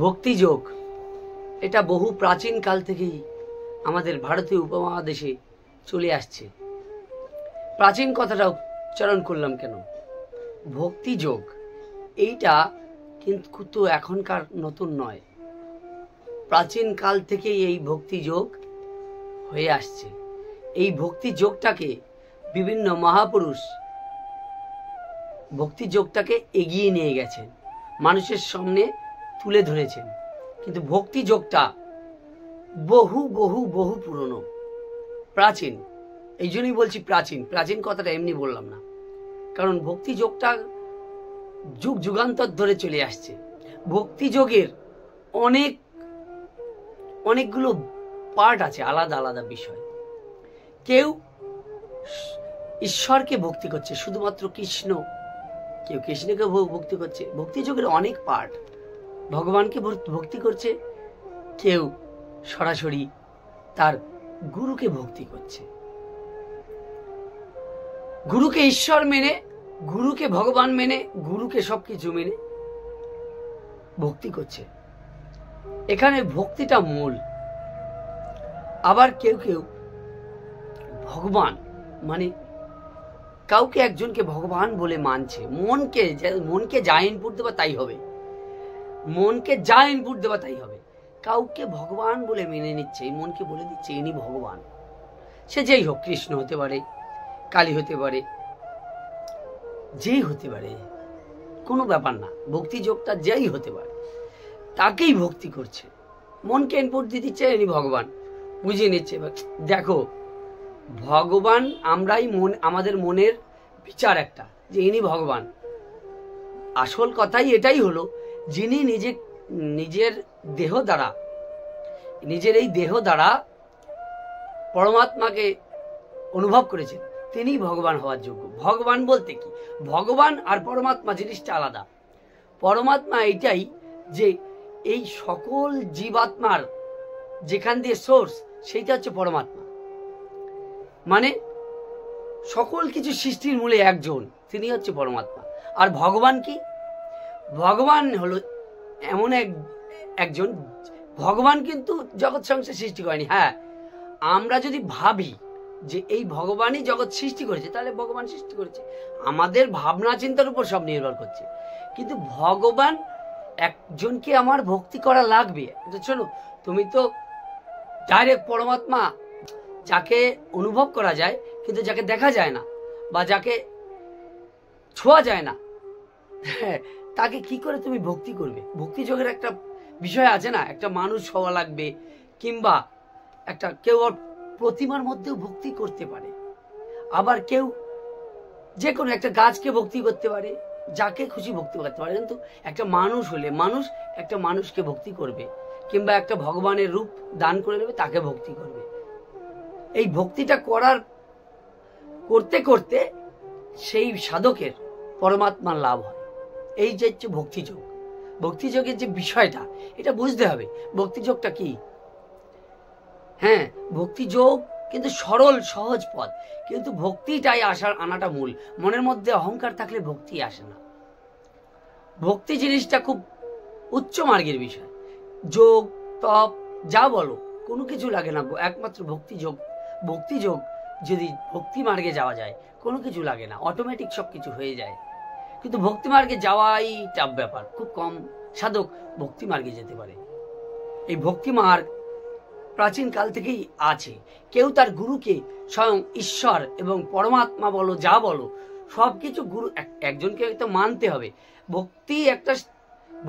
ভক্তিযোগ এটা বহু প্রাচীন কাল থেকেই আমাদের ভারতীয় উপমহাদেশে চলে আসছে। প্রাচীন কথাটা উচ্চারণ করলাম কেন? ভক্তিযোগ এইটা কিন্তু এখনকার নতুন নয়, প্রাচীন কাল থেকেই এই ভক্তিযোগ হয়ে আসছে। এই ভক্তিযোগটাকে বিভিন্ন মহাপুরুষ ভক্তিযোগটাকে এগিয়ে নিয়ে গেছেন, মানুষের সামনে তুলে ধরেছেন। কিন্তু ভক্তিযোগটা বহু বহু বহু পুরনো, প্রাচীন। এই জন্যই বলছি প্রাচীন। প্রাচীন কথাটা এমনি বললাম না, কারণ ভক্তিযোগটা যুগ যুগান্তর ধরে চলে আসছে। ভক্তিযোগের অনেকগুলো পার্ট আছে, আলাদা আলাদা বিষয়। কেউ ঈশ্বরকে ভক্তি করছে, শুধুমাত্র কৃষ্ণ, কেউ কৃষ্ণকে ভক্তি করছে। ভক্তিযোগের অনেক পার্ট। ভগবানকে ভক্তি করছে, কেউ সরাসরি তার গুরুকে ভক্তি করছে, গুরুকে ঈশ্বর মেনে, গুরুকে ভগবান মেনে, গুরুকে সবকিছু মেনে ভক্তি করছে। এখানে ভক্তিটা মূল। আবার কেউ কেউ ভগবান মানে কাউকে একজনকে ভগবান বলে মানছে, মনকে যা ইনপুট দেবা তাই হবে, মনকে যা ইনপুট দেবা তাই হবে। কাউকে ভগবান বলে মেনে নিচ্ছে, মনকে বলে দিচ্ছে ইনি ভগবান। সে যেই হোক, কৃষ্ণ হতে পারে, কালী হতে পারে, যেই হতে পারে, কোনো ব্যাপার না। ভক্তিযোগটা যেই হতে পারে তাকেই ভক্তি করছে, মনকে ইনপুট দিয়ে দিচ্ছে ইনি ভগবান, বুঝিয়ে নিচ্ছে। দেখো, ভগবান আমরাই আমাদের মনের বিচার একটা যে ইনি ভগবান। আসল কথাই এটাই হলো, যিনি নিজের দেহ দ্বারা, নিজের এই দেহ দ্বারা পরমাত্মাকে অনুভব করেছেন, তিনি ভগবান হওয়ার যোগ্য। ভগবান বলতে কি? ভগবান আর পরমাত্মা জিনিসটা আলাদা। পরমাত্মা এইটাই যে এই সকল জীবাত্মার যেখান দিয়ে সোর্স, সেইটা হচ্ছে পরমাত্মা। মানে সকল কিছু সৃষ্টির মূলে একজন, তিনি হচ্ছে পরমাত্মা। আর ভগবান কি? ভগবান হলো এমন একজন, ভগবান কিন্তু জগৎ সংসার সৃষ্টি করেনি। হ্যাঁ, আমরা যদি ভাবি যে এই ভগবানই জগৎ সৃষ্টি করেছে, তাহলে ভগবান সৃষ্টি করেছে, আমাদের ভাবনা চিন্তার উপর সব নির্ভর করছে। কিন্তু ভগবান একজনকে আমার ভক্তি করা লাগবে। শোনো, তুমি তো ডাইরেক্ট পরমাত্মা, যাকে অনুভব করা যায় কিন্তু যাকে দেখা যায় না বা যাকে ছোঁয়া যায় না, তাকে কি করে তুমি ভক্তি করবে? ভক্তিযোগের একটা বিষয় আছে না, একটা মানুষ হওয়া লাগবে, কিংবা কেউ প্রতিমার মধ্যেও ভক্তি করতে পারে, আবার কেউ যে কোনো একটা গাছকে ভক্তি করতে পারে, যাকে খুশি ভক্তি করতে পারে। কিন্তু একটা মানুষ হলে মানুষ একটা মানুষকে ভক্তি করবে, কিংবা একটা ভগবানের রূপ দান করে নেবে, তাকে ভক্তি করবে। এই ভক্তিটা করতে করতে সেই সাধকের পরমাত্মার লাভ হয়। এই যে হচ্ছে ভক্তিযোগ। ভক্তিযোগের যে বিষয়টা, এটা বুঝতে হবে ভক্তিযোগটা কি। হ্যাঁ, ভক্তিযোগ কিন্তু সরল সহজ পথ, কিন্তু ভক্তিটাই আনাটা মূল। মনের মধ্যে অহংকার থাকলে ভক্তি আসে না। ভক্তি জিনিসটা খুব উচ্চ মার্গের বিষয়। যোগ তপ যা বলো, কোনো কিছু লাগে না, একমাত্র ভক্তিযোগ। ভক্তিযোগ যদি ভক্তি মার্গে যাওয়া যায়, কোনো কিছু লাগে না, অটোমেটিক সবকিছু হয়ে যায়। কিন্তু ভক্তি মার্গে যাওয়াই টাফ ব্যাপার, খুব কম সাধক ভক্তি মার্গে যেতে পারে। এই ভক্তি মার্গ প্রাচীন কাল থেকেই আছে। কেউ তার গুরুকে স্বয়ং ঈশ্বর এবং পরমাত্মা বলো, যা বলো, সবকিছু গুরু একজনকে তো মানতে হবে।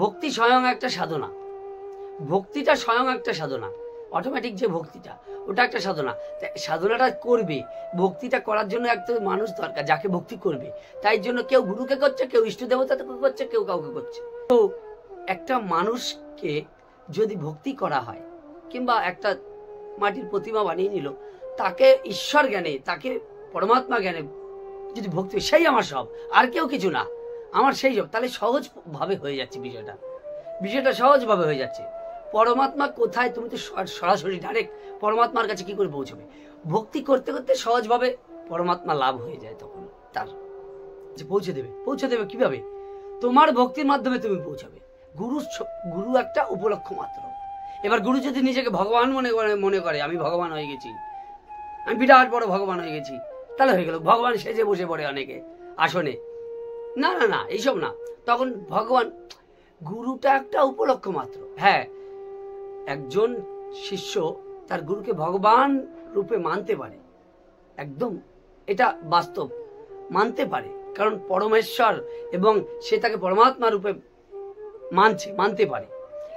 ভক্তি স্বয়ং একটা সাধনা। ভক্তিটা স্বয়ং একটা সাধনা। অটোমেটিক যে ভক্তিটা, ওটা একটা সাধনা। সাধনাটা করবে, ভক্তিটা করার জন্য একটা মানুষ দরকার যাকে ভক্তি করবে। তাই জন্য কেউ গুরুকে করছে, কেউ ইষ্ট দেবতাকে করছে, কেউ কাউকে করছে। তো একটা মানুষকে যদি ভক্তি করা হয়, কিংবা একটা মাটির প্রতিমা বানিয়ে নিল, তাকে ঈশ্বর জ্ঞানে, তাকে পরমাত্মা জ্ঞানে যদি ভক্তি, সেই আমার সব, আর কেউ কিছু না, আমার সেই সব, তাহলে সহজ ভাবে হয়ে যাচ্ছে বিষয়টা সহজ ভাবে হয়ে যাচ্ছে। পরমাত্মা কোথায়? তুমি তো সরাসরি ডাইরেক্ট পরমাত্মার কাছে কি করে পৌঁছবে? ভক্তি করতে করতে সহজভাবে পরমাত্মা লাভ হয়ে যায়। তখন তার যে পৌঁছে দেবে কিভাবে? তোমার ভক্তির মাধ্যমে তুমি পৌঁছাবে। গুরু একটা উপলক্ষ মাত্র। এবার গুরু যদি নিজেকে ভগবান মনে করে আমি ভগবান হয়ে গেছি, আমি বিরাট বড় ভগবান হয়ে গেছি, তাহলে হয়ে গেল ভগবান সেজে বসে পড়ে অনেকে আসনে। না না না, এইসব না। তখন ভগবান, গুরুটা একটা উপলক্ষ মাত্র। হ্যাঁ, একজন শিষ্য তার গুরুকে ভগবান রূপে মানতে পারে, একদম এটা বাস্তব, মানতে পারে, কারণ পরমেশ্বর এবং সে তাকে পরমাত্মা রূপে মানতে পারে।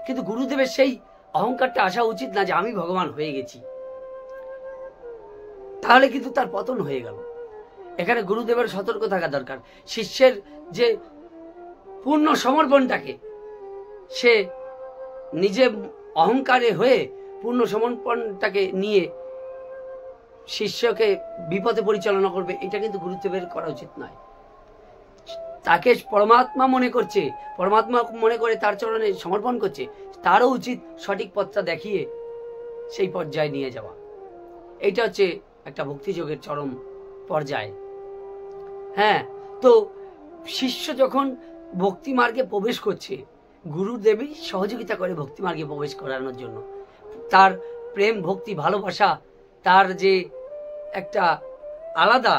কিন্তু গুরুদেবের সেই অহংকারটা আসা উচিত না যে আমি ভগবান হয়ে গেছি, তাহলে কিন্তু তার পতন হয়ে গেল। এখানে গুরুদেবের সতর্ক থাকা দরকার। শিষ্যের যে পূর্ণ সমর্পণটাকে সে নিজে অহংকারে হয়ে পূর্ণ সমর্পণটাকে নিয়ে শিষ্যকে বিপদে পরিচালনা করবে, এটা কিন্তু গুরুদেবের করা উচিত নয়। তাকে পরমাত্মা মনে করছে, পরমাত্মা মনে করে তার চরণে সমর্পণ করছে, তারও উচিত সঠিক পথটা দেখিয়ে সেই পর্যায়ে নিয়ে যাওয়া। এইটা হচ্ছে একটা ভক্তিযোগের চরম পর্যায়। হ্যাঁ, তো শিষ্য যখন ভক্তি মার্গে প্রবেশ করছে, গুরুদেবই সহযোগিতা করে ভক্তি মার্গে প্রবেশ করানোর জন্য। তার প্রেম, ভক্তি, ভালোবাসা, তার যে একটা আলাদা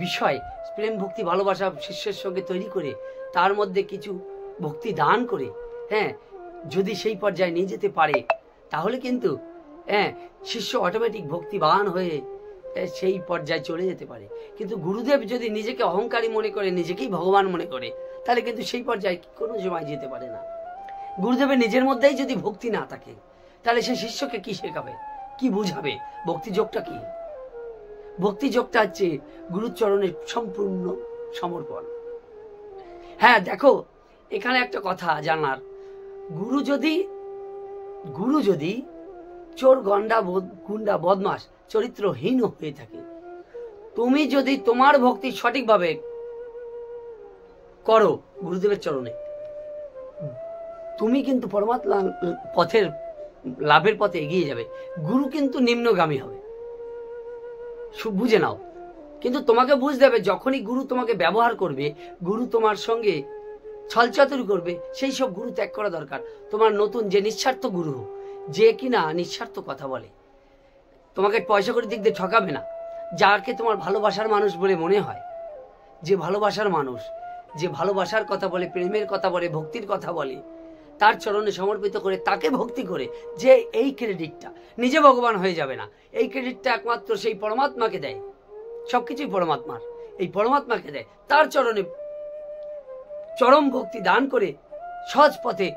বিষয়, প্রেম, ভক্তি, ভালোবাসা শিষ্যের সঙ্গে তৈরি করে তার মধ্যে কিছু ভক্তি দান করে, হ্যাঁ, যদি সেই পর্যায়ে নিয়ে যেতে পারে, তাহলে কিন্তু শিষ্য অটোমেটিক ভক্তিবান হয়ে সেই পর্যায়ে চলে যেতে পারে। কিন্তু গুরুদেব যদি নিজেকে অহংকারী মনে করে, নিজেকেই ভগবান মনে করে, তাহলে কিন্তু সেই পর্যায়ে কোনো সময় যেতে পারে না। গুরুদেবের নিজের মধ্যেই যদি ভক্তি না থাকে, তাহলে সে শিষ্যকে কি শেখাবে, কি বুঝাবে? ভক্তিযোগটা কি? ভক্তিযোগটা হচ্ছে গুরুচরণের সম্পূর্ণ সমর্পণ। হ্যাঁ, দেখো এখানে একটা কথা জানার, গুরু যদি চোর, গুন্ডা, বদমাস, চরিত্রহীন হয়ে থাকে, তুমি যদি তোমার ভক্তি সঠিকভাবে করো গুরুদেবের চরণে, তুমি কিন্তু পরমাত্মা পথের লাভের পথে এগিয়ে যাবে। গুরু কিন্তু নিম্নগামী হবে, বুঝে নাও। কিন্তু তোমাকে বুঝতে হবে, যখনই গুরু তোমাকে ব্যবহার করবে, গুরু তোমার সঙ্গে ছলচাতুরি করবে, সেই সব গুরু ত্যাগ করা দরকার। তোমার নতুন যে নিঃস্বার্থ গুরু, যে কিনা নিঃস্বার্থ কথা বলে, তোমাকে পয়সা করে দিক দিয়ে ঠকাবে না, যাকে তোমার ভালোবাসার মানুষ বলে মনে হয়, যে ভালোবাসার মানুষ, যে ভালোবাসার কথা বলে, প্রেমের কথা বলে, ভক্তির কথা বলে, তার চরণে সমর্পিত করে তাকে ভক্তি করে, যে এই ক্রেডিটটা নিজে ভগবান হয়ে যাবে না, এই ক্রেডিটটা একমাত্র সেই পরমাত্মাকে দেয়, সবকিছুই পরমাত্মার, এই পরমাত্মাকে দেয়, তার চরণে চরম ভক্তি দান করে সহজ পথে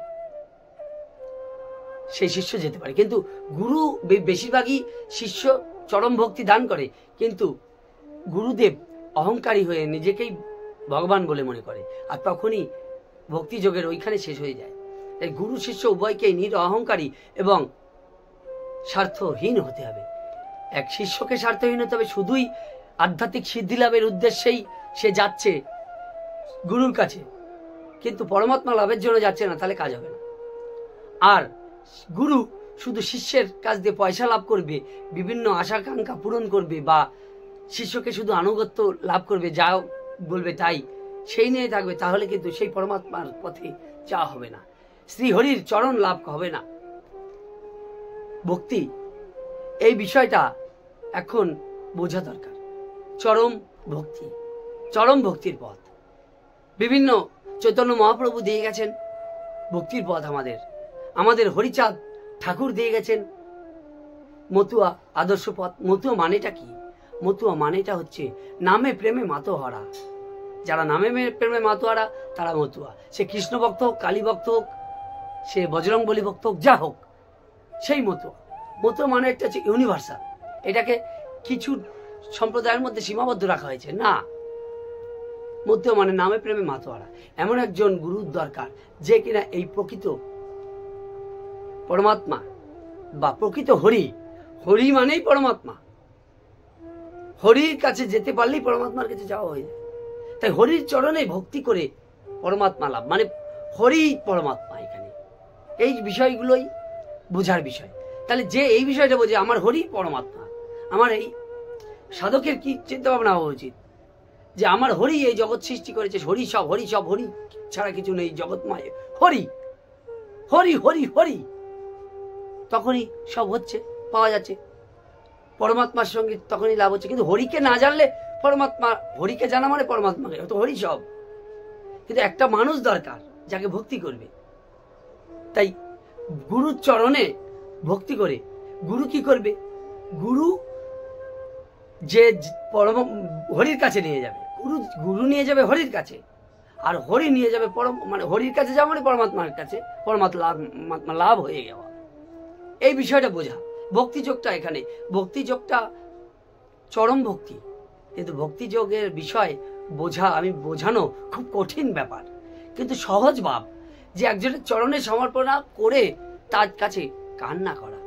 সেই শিষ্য যেতে পারে। কিন্তু গুরু বেশিরভাগই শিষ্য চরম ভক্তি দান করে, কিন্তু গুরুদেব অহংকারী হয়ে নিজেকেই ভগবান বলে মনে করে, আর তখনই ভক্তিযোগের ওইখানে শেষ হয়ে যায়। তাই গুরু শিষ্য উভয়কেই অহংকারী এবং স্বার্থহীন হতে হবে। এক শিষ্যকে স্বার্থহীন হতে হবে, শুধুই আধ্যাত্মিক সিদ্ধি লাভের উদ্দেশ্যেই সে যাচ্ছে গুরুর কাছে, কিন্তু পরমাত্মা লাভের জন্য যাচ্ছে না, তাহলে কাজ হবে না। আর গুরু শুধু শিষ্যের কাছ দিয়ে পয়সা লাভ করবে, বিভিন্ন আশাকাঙ্ক্ষা পূরণ করবে, বা শিষ্যকে শুধু আনুগত্য লাভ করবে, যা বলবে তাই সেই নিয়ে থাকবে, তাহলে কিন্তু সেই পরমাত্মার পথে যাওয়া হবে না, শ্রীহরির চরণ লাভ হবে না। ভক্তি, এই বিষয়টা এখন বোঝা দরকার। চরম ভক্তি, চরম ভক্তির পথ বিভিন্ন চৈতন্য মহাপ্রভু দিয়ে গেছেন ভক্তির পথ, আমাদের হরিচাঁদ ঠাকুর দিয়ে গেছেন মতুয়া আদর্শ পথ। মতুয়া মানেটা কি? মতুয়া মানেটা হচ্ছে নামে প্রেমে মাতোহারা। যারা নামে প্রেমে মাতোহারা তারা মতুয়া। সে কৃষ্ণ ভক্ত হোক, কালী ভক্ত হোক, সে বজরং বলী ভক্ত হোক, যা হোক, সেই মতুয়া। মতুয়া মানে একটা হচ্ছে ইউনিভার্সাল, এটাকে কিছু সম্প্রদায়ের মধ্যে সীমাবদ্ধ রাখা হয়েছে না। মতুয়া মানে নামে প্রেমে মাতোহারা। এমন একজন গুরুর দরকার যে কিনা এই প্রকৃত পরমাত্মা বা প্রকৃত হরি, হরি মানেই পরমাত্মা, হরির কাছে যেতে পারলেই পরমাত্মার কাছে যাওয়া হয়ে যায়। তাই হরির চরণে ভক্তি করে পরমাত্মা লাভ, মানে হরি পরমাত্মা। এখানে এই বিষয়গুলোই বোঝার বিষয়। তাহলে যে এই বিষয়টা বোঝে আমার হরি পরমাত্মা, আমার এই সাধকের কি চিন্তা ভাবনা হওয়া উচিত যে আমার হরি এই জগৎ সৃষ্টি করেছে, হরি সব, হরি সব, হরি ছাড়া কিছু নেই জগৎ মায়ে, হরি হরি হরি হরি, তখনই সব হচ্ছে, পাওয়া যাচ্ছে পরমাত্মার সঙ্গে, তখনই লাভ হচ্ছে। কিন্তু হরিকে না জানলে পরমাত্মা, হরিকে জানা মানে পরমাত্মাকে, তো হরি সব। কিন্তু একটা মানুষ দরকার যাকে ভক্তি করবে। তাই গুরুর চরণে ভক্তি করে গুরু কি করবে? গুরু যে হরির কাছে নিয়ে যাবে, গুরু নিয়ে যাবে হরির কাছে, আর হরি নিয়ে যাবে মানে হরির কাছে যাওয়া মানে পরমাত্মার কাছে, পরমাত্মা লাভ হয়ে যাওয়া। এই বিষয়টা বোঝা ভক্তিযোগটা। এখানে ভক্তিযোগটা চরম ভক্তি, কিন্তু ভক্তিযোগের বিষয় বোঝানো খুব কঠিন ব্যাপার, কিন্তু সহজ ভাব যে একজনের চরণে সমর্পণা করে তার কাছে কান্না করা।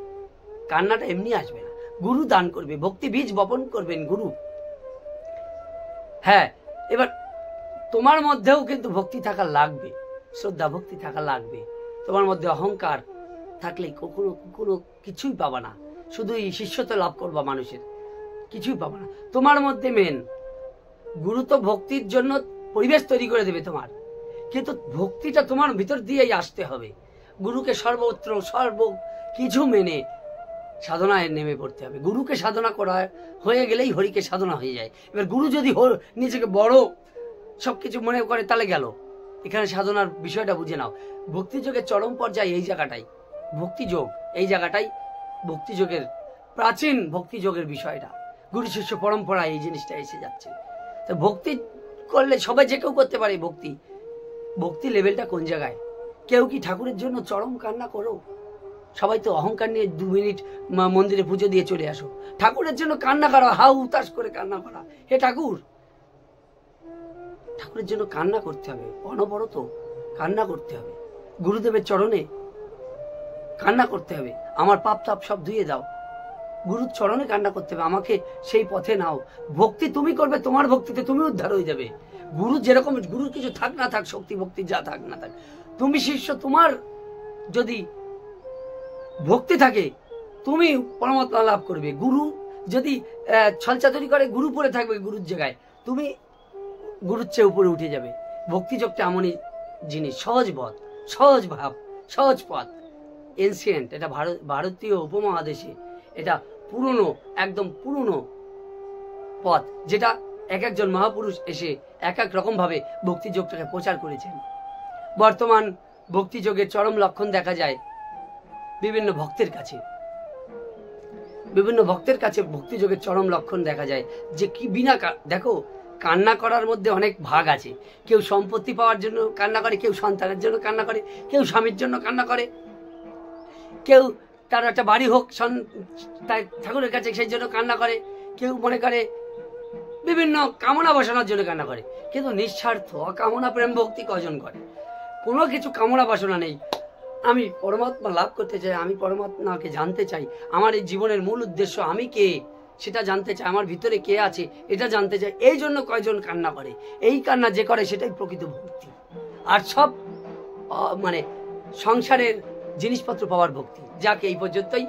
কান্নাটা এমনি আসবে না, গুরু দান করবে, ভক্তি বীজ বপন করবেন গুরু। হ্যাঁ, এবার তোমার মধ্যেও কিন্তু ভক্তি থাকা লাগবে, শ্রদ্ধা ভক্তি থাকা লাগবে। তোমার মধ্যে অহংকার থাকলে কখনো কিছুই পাবা না, শুধু এই শিষ্যত্ব লাভ করবা, মানুষের কিছুই পাবা না। তোমার মধ্যে মেন গুরু তো ভক্তির জন্য পরিবেশ তৈরি করে দেবে তোমার, কিন্তু ভক্তিটা তোমার ভিতর দিয়েই আসতে হবে। গুরুকে সর্বত্র সর্ব কিছু মেনে সাধনায় নেমে পড়তে হবে। গুরুকে সাধনা করা হয়ে গেলেই হরিকে সাধনা হয়ে যায়। এবার গুরু যদি নিজেকে বড় সবকিছু মনে করে তাহলে গেল। এখানে সাধনার বিষয়টা বুঝে নাও। ভক্তিযোগের চরম পর্যায়ে এই জায়গাটাই, ভক্তিযোগ এই জায়গাটাই, ভক্তিযোগের প্রাচীন ভক্তিযোগের বিষয়টা, গুরু শিষ্য পরম্পরায় এই জিনিসটা এসে যাচ্ছে। তো ভক্তি করলে সবাই যে কেউ করতে পারে। ভক্তি লেভেলটা কোন জায়গায়? কেউ কি ঠাকুরের জন্য চরম কান্না করো? সবাই তো অহংকার নিয়ে 2 মিনিট মন্দিরে পুজো দিয়ে চলে আসো। ঠাকুরের জন্য কান্না করা, হাউ উতাস করে কান্না করা, হে ঠাকুর, ঠাকুরের জন্য কান্না করতে হবে, অনবরত কান্না করতে হবে, গুরুদেবের চরণে কান্না করতে হবে। আমার পাপ তাপ সব ধুয়ে দাও, গুরুর চরণে কান্না করতে হবে, আমাকে সেই পথে নাও। ভক্তি তুমি করবে, তোমার ভক্তিতে তুমি উদ্ধার হয়ে যাবে। গুরু যেরকম, গুরু কিছু থাক না থাক, শক্তি ভক্তি যা থাক না থাক, তুমি শিষ্য, তোমার যদি ভক্তি থাকে তুমি পরমাত্মা লাভ করবে। গুরু যদি ছলচাতুরি করে, গুরু পড়ে থাকবে গুরুর জায়গায়, তুমি গুরুর চেয়ে উপরে উঠে যাবে। ভক্তিযোগটা এমনই জিনিস, সহজ পথ, সহজ ভাব, সহজ পথ, এনসিয়েন্ট। এটা ভারতীয় উপমহাদেশে এটা পুরনো, একদম পুরনো পথ, যেটা এক একজন মহাপুরুষ এসে এক এক রকম ভাবে ভক্তিযোগটাকে প্রচার করেছেন। বর্তমান ভক্তিযোগের চরম লক্ষণ দেখা যায় বিভিন্ন ভক্তের কাছে। ভক্তিযোগের চরম লক্ষণ দেখা যায় যে কি বিনা দেখো, কান্না করার মধ্যে অনেক ভাগ আছে। কেউ সম্পত্তি পাওয়ার জন্য কান্না করে, কেউ সন্তানের জন্য কান্না করে, কেউ স্বামীর জন্য কান্না করে, কেউ তার একটা বাড়ি হোক তাই ঠাকুরের কাছে সেই জন্য কান্না করে, কেউ মনে করে বিভিন্ন কামনা বাসনার জন্য কান্না করে। কিন্তু নিঃস্বার্থ অকামনা প্রেম ভক্তি কজন করে? কোনো কিছু কামনা বাসনা নেই, আমি পরমাত্মা লাভ করতে চাই, আমি পরমাত্মাকে জানতে চাই, আমার এই জীবনের মূল উদ্দেশ্য আমি কে সেটা জানতে চাই, আমার ভিতরে কে আছে এটা জানতে চাই, এই জন্য কয়জন কান্না করে। এই কান্না যে করে সেটাই প্রকৃত ভক্তি। আর সব মানে সংসারের জিনিসপত্র পাওয়ার ভক্তি, যাকে এই পর্যন্তই